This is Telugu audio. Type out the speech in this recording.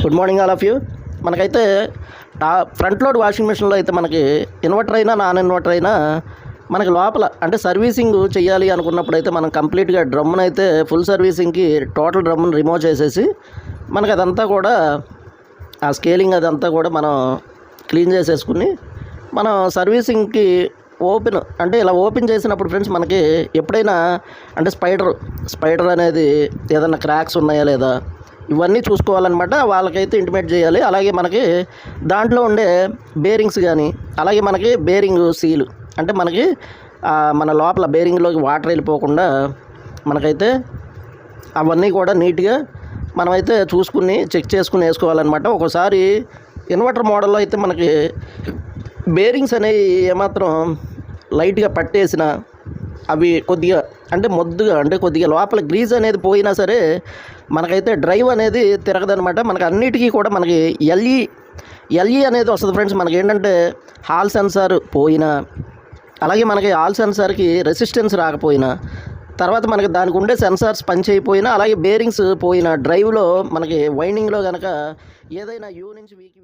Good morning all of you. మనకైతే ఫ్రంట్ లోడ్ వాషింగ్ మిషన్లో అయితే మనకి ఇన్వర్టర్ అయినా నాన్ ఇన్వర్టర్ అయినా మనకి లోపల అంటే సర్వీసింగ్ చేయాలి అనుకున్నప్పుడు అయితే మనం కంప్లీట్గా డ్రమ్మును అయితే ఫుల్ సర్వీసింగ్కి టోటల్ డ్రమ్మును రిమూవ్ చేసేసి మనకి అదంతా కూడా ఆ స్కేలింగ్ అదంతా కూడా మనం క్లీన్ చేసేసుకుని మనం సర్వీసింగ్కి అంటే ఇలా ఓపెన్ చేసినప్పుడు ఫ్రెండ్స్ మనకి ఎప్పుడైనా అంటే స్పైడర్ అనేది ఏదైనా క్రాక్స్ ఉన్నాయా లేదా ఇవన్నీ చూసుకోవాలన్నమాట. వాళ్ళకైతే ఇంటిమేట్ చేయాలి. అలాగే మనకి దాంట్లో ఉండే బేరింగ్స్ కానీ అలాగే మనకి బేరింగ్ సీలు అంటే మనకి మన లోపల బేరింగ్లోకి వాటర్ వెళ్ళిపోకుండా మనకైతే అవన్నీ కూడా నీట్గా మనమైతే చూసుకుని చెక్ చేసుకుని వేసుకోవాలన్నమాట. ఒక్కోసారి ఇన్వర్టర్ మోడల్లో అయితే మనకి బేరింగ్స్ అనేవి ఏమాత్రం లైట్గా పట్టేసిన అవి కొద్దిగా అంటే మొద్దుగా అంటే కొద్దిగా లోపల గ్రీజ్ అనేది పోయినా సరే మనకైతే డ్రైవ్ అనేది తిరగదనమాట. మనకి అన్నిటికీ కూడా మనకి ఎల్ఈ అనేది వస్తుంది ఫ్రెండ్స్. మనకి ఏంటంటే హాల్ సెన్సార్ పోయినా అలాగే మనకి హాల్ సెన్సార్కి రెసిస్టెన్స్ రాకపోయినా తర్వాత మనకి దానికి ఉండే సెన్సార్స్ పనిచేయకపోయినా అలాగే బేరింగ్స్ పోయినా డ్రైవ్లో మనకి వైండింగ్లో కనుక ఏదైనా యూ నుంచి వీకి